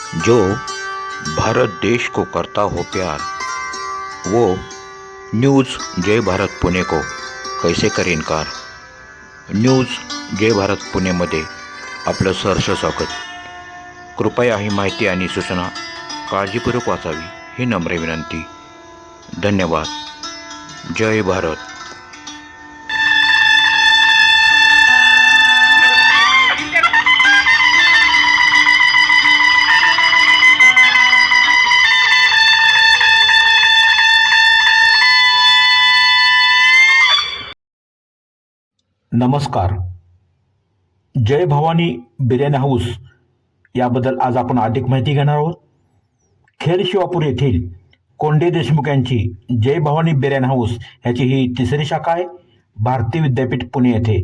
जो भारत देश को करता हो प्यार, वो न्यूज़ जय भारत पुणे को कैसे करे इनकार. न्यूज़ जय भारत पुणेमध्ये आपलं सहर्ष स्वागत. कृपया ही माहिती आणि सूचना काळजीपूर्वक वाचावी ही नम्र विनंती. धन्यवाद. जय भारत. नमस्कार. जय भवानी बिर्याणी हाऊस याबद्दल आज आपण अधिक माहिती घेणार आहोत. खेड शिवापूर येथील कोंडे देशमुख यांची जय भवानी बिर्याणी हाऊस याची ही तिसरी शाखा आहे, भारतीय विद्यापीठ पुणे येथे.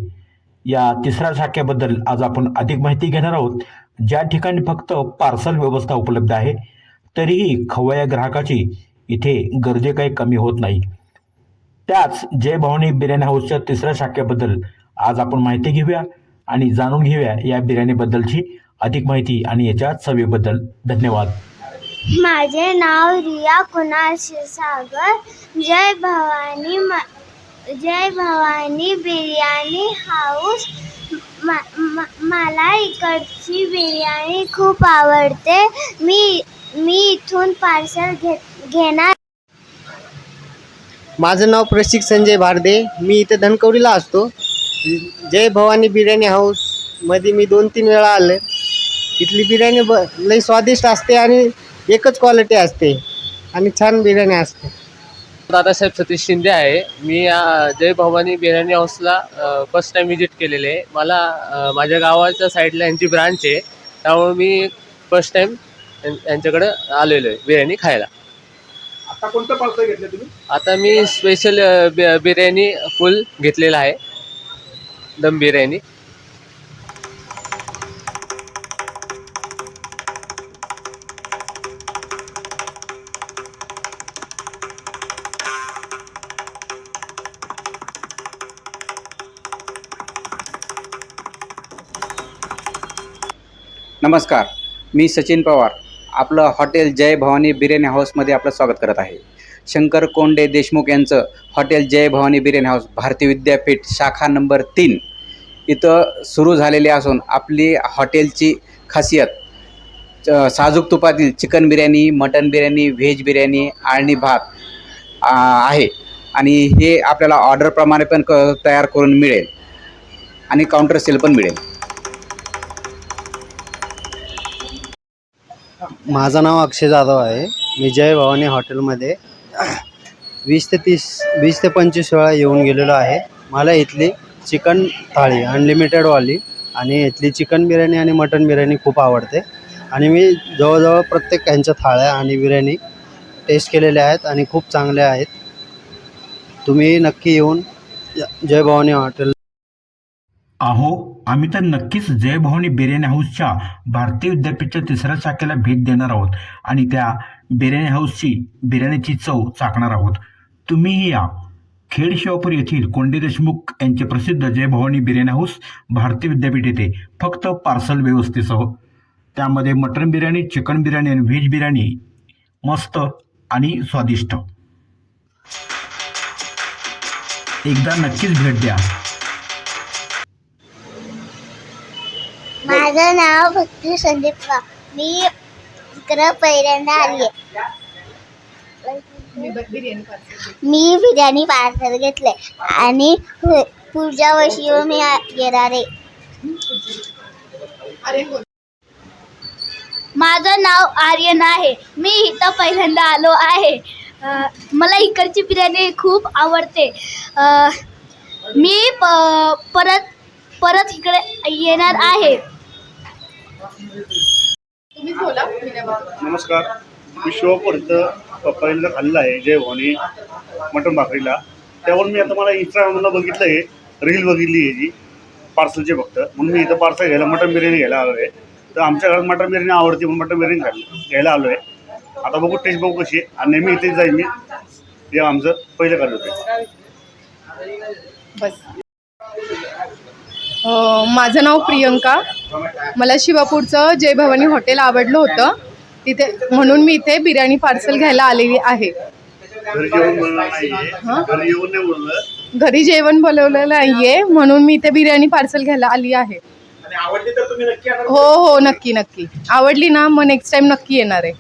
या तिसऱ्या शाखेबद्दल आज आपण अधिक माहिती घेणार आहोत. ज्या ठिकाणी फक्त पार्सल व्यवस्था उपलब्ध आहे, तरीही खवय्या ग्राहकाची इथे गर्दी काही कमी होत नाही. त्याच जय भवानी बिर्याणी हाऊसच्या तिसऱ्या शाखेबद्दल आज आपण माहिती घेऊया आणि जाणून घेऊया या बिर्याणीबद्दलची अधिक माहिती आणि याच्या चवीबद्दल. धन्यवाद. माझे नाव रिया कुणाल क्षीरसागर. जय भवानी बिर्याणी हाऊस. मला इकडची बिर्याणी खूप आवडते. मी इथून पार्सल घेणार. माझं नाव प्रशिक संजय भारदे. मी इथे धनकवडीला असतो. जय भवानी बिर्याणी हाऊसमध्ये मी 2-3 वेळा आले. इथली बिर्याणी लई स्वादिष्ट असते आणि एकच क्वालिटी असते आणि छान बिर्याणी असते. दादासाहेब सतीश शिंदे आहे. मी जय भवानी बिर्याणी हाऊसला फर्स्ट टाईम व्हिजिट केलेले आहे. मला माझ्या गावाच्या साईडला यांची ब्रांच आहे, त्यामुळे मी फर्स्ट टाईम यांच्याकडे आलेलो आहे बिर्याणी खायला. आता कोणतं पार्सल घेतलं तुम्ही? आता मी स्पेशल बिर्याणी फुल घेतलेला आहे, दम बिर्याणी. नमस्कार, मी सचिन पवार. आपलं हॉटेल जय भवानी बिर्याणी हाऊसमध्ये आपलं स्वागत करत आहे. शंकर कोंडे देशमुख यांचं हॉटेल जय भवानी बिर्याणी हाऊस भारतीय विद्यापीठ शाखा नंबर 3 इथं सुरू झालेली असून आपली हॉटेलची खासियत साजूक तुपातील chicken biryani, mutton biryani, veg biryani आणि भात आहे. आणि हे आपल्याला ऑर्डरप्रमाणे पण तयार करून मिळेल आणि काउंटर सेल पण मिळेल. माझं नाव अक्षय जाधव आहे. मी जय भवानी हॉटेलमध्ये 20 ते 25 वेळा येऊन गेलेलो आहे. मला इथली चिकन थाळी अनलिमिटेडवाली आणि इथली चिकन बिर्याणी आणि मटन बिर्याणी खूप आवडते आणि मी जवळजवळ प्रत्येक यांच्या थाळ्या आणि बिर्याणी टेस्ट केलेल्या आहेत आणि खूप चांगल्या आहेत. तुम्ही नक्की येऊन जय भवानी हॉटेल. अहो, आम्ही तर नक्कीच जय भवानी बिर्याणी हाऊसच्या भारतीय विद्यापीठच्या तिसऱ्या शाखेला भेट देणार आहोत आणि त्या बिर्याणी हाऊसची बिर्याणीची चव चाखणार आहोत. तुम्हीही या. खेड शिवापूर येथील कोंडे देशमुख यांचे प्रसिद्ध जय भवानी बिर्याणी हाऊस भारतीय विद्यापीठ येथे फक्त पार्सल व्यवस्थेसह. त्यामध्ये मटन बिर्याणी, चिकन बिर्याणी आणि व्हेज बिर्याणी मस्त आणि स्वादिष्ट. एकदा नक्कीच भेट द्या. माझं नाव भक्ती संदीप. मी इकडं पहिल्यांदा आली आहे. मी बिर्याणी पार्सल घेतले आणि पुढच्या वर्षी मी येणार आहे. माझं नाव आर्यन आहे. मी इथं पहिल्यांदा आलो आहे. मला इकडची बिर्याणी खूप आवडते. मी परत इकडे येणार आहे. नमस्कार, मी शिवापूर इथं पहिल्यांदा खाल्लं आहे जय भवानी मटन भाकरीला. त्यावर मी आता मला इंस्टाग्रामला बघितलं आहे, रील बघितली याची पार्सलचे फक्त, म्हणून मी इथं पार्सल घ्यायला मटन बिर्याणी घ्यायला आलो आहे. तर आमच्या घरात मटन बिर्याणी आवडते म्हणून मटन बिर्याणी घ्यायला आलो आहे. आता बघू टेस्ट बघू कशी आहे आणि नेहमी इथेच जाईल मी. हे आमचं पहिलं कार्य होतं. माझं नाव प्रियंका. मला शिवापूरचं जय भवानी हॉटेल आवडलं होतं. तिथे म्हणून मी इथे बिर्याणी पार्सल घ्यायला आलेली आहे. घरी जेवण बनवणार नाहीये, हा? घरी येऊन नाही बोललं. घरी जेवण बनवलेलं नाहीये म्हणून मी इथे बिर्याणी पार्सल घ्यायला आली आहे. आणि आवडली तर तुम्ही नक्की येणार? हो हो, नक्की नक्की. आवडली ना मग नेक्स्ट टाइम नक्की येणार आहे.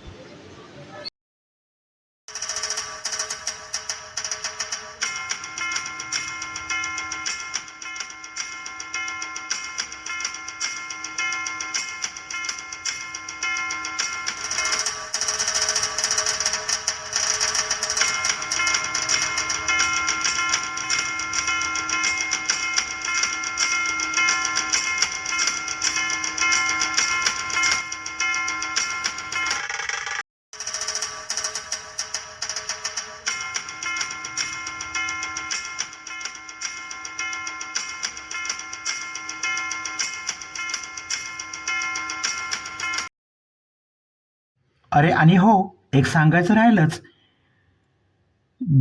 अरे आणि हो, एक सांगायचं राहिलंच,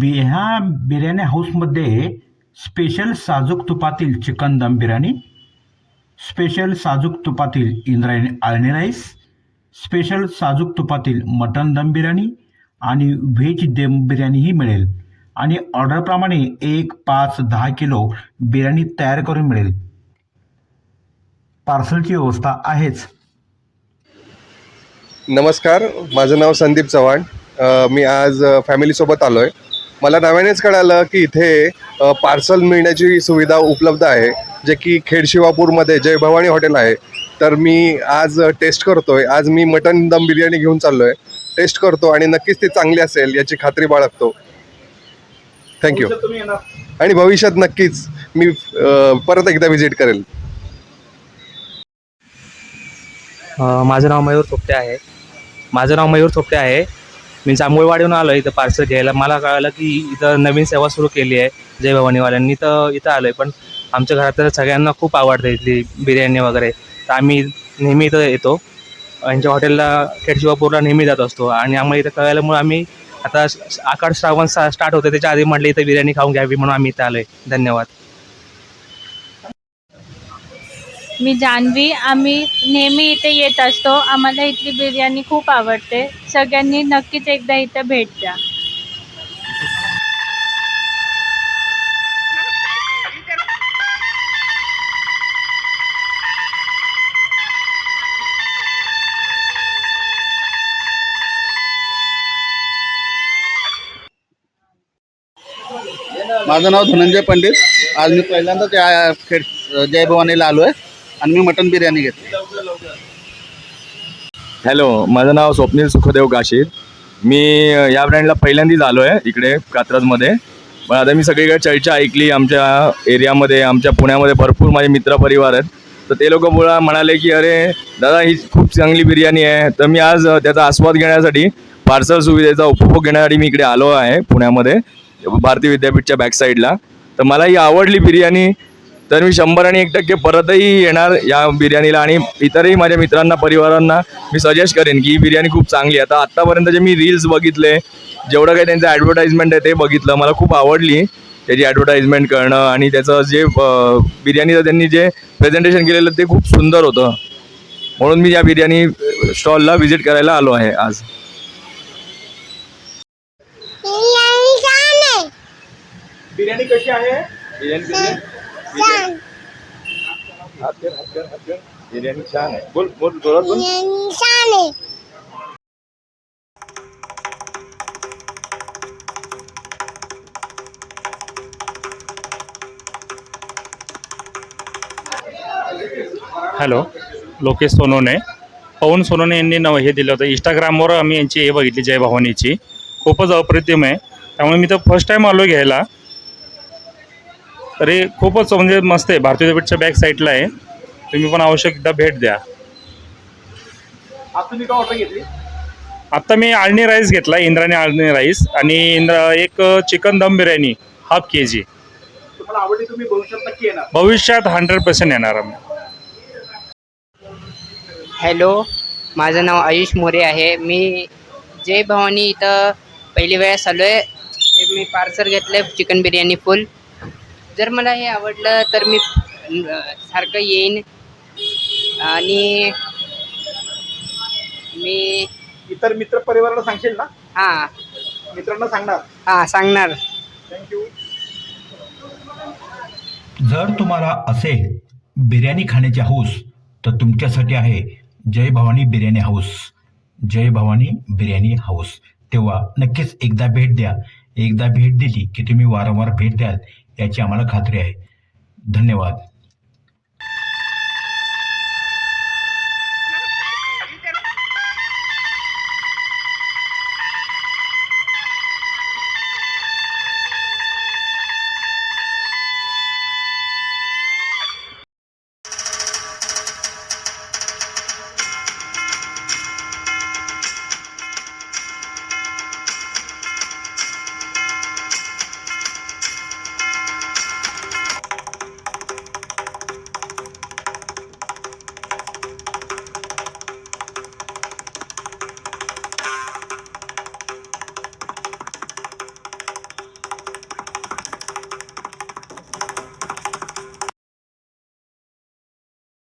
ह्या बिर्याणी हाऊसमध्ये स्पेशल साजूक तुपातील चिकन दम बिर्याणी, स्पेशल साजूक तुपातील इंद्रायणी आळणी राईस, स्पेशल साजूक तुपातील मटन दम बिर्याणी आणि व्हेज दम बिर्याणीही मिळेल. आणि ऑर्डरप्रमाणे 1, 5, 10 किलो बिर्याणी तयार करून मिळेल. पार्सलची व्यवस्था आहेच. नमस्कार, माझं नाव संदीप चव्हाण. मी आज फॅमिलीसोबत आलो आहे. मला नव्यानेच कळालं की इथे पार्सल मिळण्याची सुविधा उपलब्ध आहे, जे की खेड शिवापूरमध्ये जय भवानी हॉटेल आहे. तर मी आज टेस्ट करतो आहे. आज मी मटन दम बिर्याणी घेऊन चाललो आहे. टेस्ट करतो आणि नक्कीच ती चांगली असेल याची खात्री बाळगतो. थँक्यू. आणि भविष्यात नक्कीच मी परत एकदा व्हिजिट करेल. माझं नाव मयूर थोपटे आहे. मी जांभूळवाडीहून आलो इथं पार्सल घ्यायला. मला कळालं की इथं नवीन सेवा सुरू केली आहे जय भवानीवाल्यांनी, तर इथं आलो आहे. पण आमच्या घरात तर सगळ्यांना खूप आवडते इथली बिर्याणी वगैरे, तर आम्ही नेहमी इथं येतो. यांच्या हॉटेलला खेड शिवापूरला नेहमी जात असतो. आणि आम्हाला इथं कळल्यामुळे आम्ही आता आषाढ श्रावण स्टार्ट होते त्याच्या आधी म्हटलं इथं बिर्याणी खाऊन घ्यावी म्हणून आम्ही इथं आलो आहे. धन्यवाद. मी जान्हवी. आम्ही नेहमी इथे येत असतो. आम्हाला इथली बिर्याणी खूप आवडते. सगळ्यांनी नक्कीच एकदा इथं भेट द्या. माझं नाव धनंजय पंडित. आज मी पहिल्यांदाच या खेड जय भवानीला आलो आहे आणि मी मटन बिर्याणी घेतली. हॅलो, माझं नाव स्वप्नील सुखदेव काशीद. मी या ब्रँडला पहिल्यांदाच आलो आहे इकडे कात्रजमध्ये. पण आता मी सगळीकडे चर्चा ऐकली आमच्या एरियामध्ये, आमच्या पुण्यामध्ये भरपूर माझे मित्रपरिवार आहेत. तर ते लोक म्हणाले की अरे दादा ही खूप चांगली बिर्याणी आहे. तर मी आज त्याचा आस्वाद घेण्यासाठी, पार्सल सुविधेचा उपभोग घेण्यासाठी मी इकडे आलो आहे पुण्यामध्ये भारती विद्यापीठच्या बॅकसाईडला. तर मला ही आवडली बिर्याणी. तर मी 100% परतही येणार या बिर्याणीला. आणि इतरही माझ्या मित्रांना, परिवारांना मी सजेस्ट करेन की ही बिर्याणी खूप चांगली आहे. आता आत्तापर्यंत जे मी रील्स बघितले, जेवढं काही त्यांचं ॲडव्हर्टाईजमेंट आहे ते बघितलं, मला खूप आवडली त्याची ॲडव्हर्टाईजमेंट करणं. आणि त्याचं जे बिर्याणीचं त्यांनी जे प्रेझेंटेशन केलेलं ते खूप सुंदर होतं. म्हणून मी या बिर्याणी स्टॉलला व्हिजिट करायला आलो आहे आज. बिर्याणी कशी आहे? बिर्याणी छान आहे. बोल जोरात बोल. हॅलो, लोकेश सोनवणे. पवन सोनवणे यांनी हे दिलं होतं. इंस्टाग्रामवर आम्ही यांची हे बघितली जय भवानीची, खूपच अप्रतिम आहे. त्यामुळे मी तर फर्स्ट टाईम आलो घ्यायला. तरी खूपच म्हणजे मस्त आहे. भारतीय विद्यापीठच्या बॅक साईडला आहे. तुम्ही पण आवश्यकता भेट द्या. आज तुम्ही काय ऑर्डर घेतली? आत्ता मी आळणी राईस घेतला, इंद्रायणी आळणी राईस, आणि एक चिकन दम बिर्याणी हाफ KG. तुम्हाला आवडली, तुम्ही भविष्यात नक्की येणार? भविष्यात 100% येणार आम्ही. हॅलो, माझं नाव आयुष मोरे आहे. मी जय भवानी इथं पहिली वेळेस आलो आहे. मी पार्सल घेतलं आहे चिकन बिर्याणी फुल. जर मला हे आवडलं तर मी सारखं येईन. आणि मी इतर मित्र परिवाराला सांगशील ना? हां मित्रांना सांगणार. हां सांगणार. थँक्यू. जर तुम्हाला असेल बिर्याणी खाण्याची हौस तर तुमच्यासाठी आहे जय भवानी बिर्याणी हाऊस. जय भवानी बिर्याणी हाऊस. तेव्हा नक्कीच एकदा भेट द्या. एकदा भेट दिली की तुम्ही वारंवार भेट द्याल याची आम्हाला खात्री आहे. धन्यवाद.